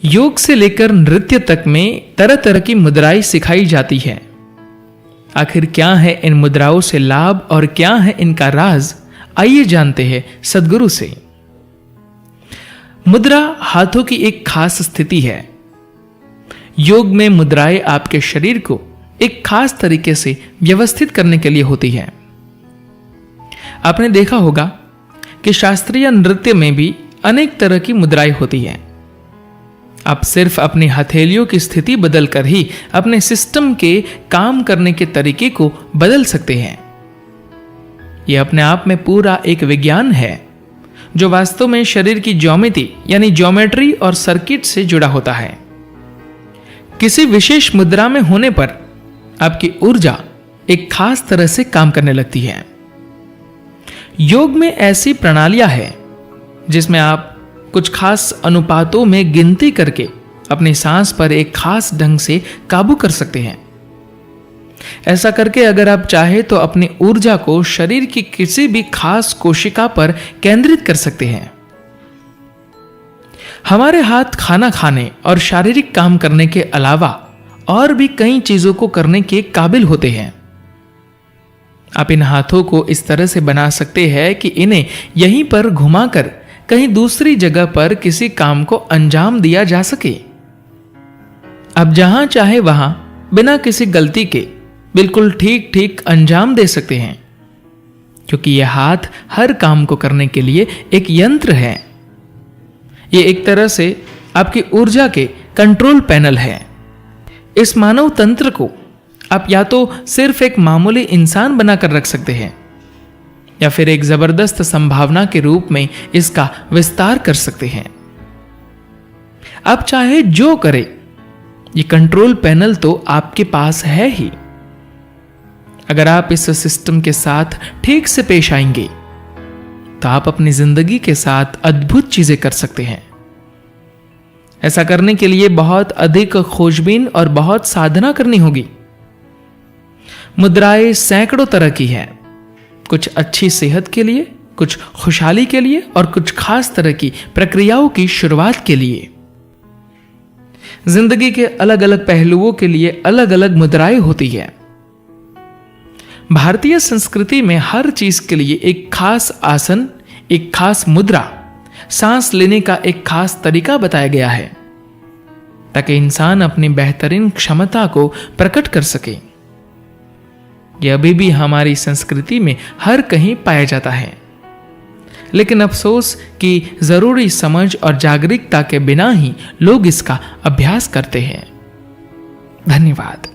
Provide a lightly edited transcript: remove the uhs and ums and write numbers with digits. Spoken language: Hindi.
योग से लेकर नृत्य तक में तरह तरह की मुद्राएं सिखाई जाती है। आखिर क्या है इन मुद्राओं से लाभ और क्या है इनका राज, आइए जानते हैं सद्गुरु से। मुद्रा हाथों की एक खास स्थिति है। योग में मुद्राएं आपके शरीर को एक खास तरीके से व्यवस्थित करने के लिए होती है। आपने देखा होगा कि शास्त्रीय नृत्य में भी अनेक तरह की मुद्राएं होती हैं। आप सिर्फ अपनी हथेलियों की स्थिति बदलकर ही अपने सिस्टम के काम करने के तरीके को बदल सकते हैं। यह अपने आप में पूरा एक विज्ञान है जो वास्तव में शरीर की ज्योमेट्री यानी ज्योमेट्री और सर्किट से जुड़ा होता है। किसी विशेष मुद्रा में होने पर आपकी ऊर्जा एक खास तरह से काम करने लगती है। योग में ऐसी प्रणालियां हैं जिसमें आप कुछ खास अनुपातों में गिनती करके अपनी सांस पर एक खास ढंग से काबू कर सकते हैं। ऐसा करके अगर आप चाहे तो अपनी ऊर्जा को शरीर की किसी भी खास कोशिका पर केंद्रित कर सकते हैं। हमारे हाथ खाना खाने और शारीरिक काम करने के अलावा और भी कई चीजों को करने के काबिल होते हैं। आप इन हाथों को इस तरह से बना सकते हैं कि इन्हें यहीं पर घुमाकर कहीं दूसरी जगह पर किसी काम को अंजाम दिया जा सके। अब जहां चाहे वहां बिना किसी गलती के बिल्कुल ठीक ठीक अंजाम दे सकते हैं, क्योंकि यह हाथ हर काम को करने के लिए एक यंत्र है। यह एक तरह से आपकी ऊर्जा के कंट्रोल पैनल है। इस मानव तंत्र को आप या तो सिर्फ एक मामूली इंसान बनाकर रख सकते हैं या फिर एक जबरदस्त संभावना के रूप में इसका विस्तार कर सकते हैं। आप चाहे जो करें, ये कंट्रोल पैनल तो आपके पास है ही। अगर आप इस सिस्टम के साथ ठीक से पेश आएंगे तो आप अपनी जिंदगी के साथ अद्भुत चीजें कर सकते हैं। ऐसा करने के लिए बहुत अधिक खोजबीन और बहुत साधना करनी होगी। मुद्राएं सैकड़ों तरह की हैं, कुछ अच्छी सेहत के लिए, कुछ खुशहाली के लिए और कुछ खास तरह की प्रक्रियाओं की शुरुआत के लिए। जिंदगी के अलग अलग पहलुओं के लिए अलग अलग मुद्राएं होती है। भारतीय संस्कृति में हर चीज के लिए एक खास आसन, एक खास मुद्रा, सांस लेने का एक खास तरीका बताया गया है ताकि इंसान अपनी बेहतरीन क्षमता को प्रकट कर सके। यह अभी भी हमारी संस्कृति में हर कहीं पाया जाता है, लेकिन अफसोस कि जरूरी समझ और जागरूकता के बिना ही लोग इसका अभ्यास करते हैं। धन्यवाद।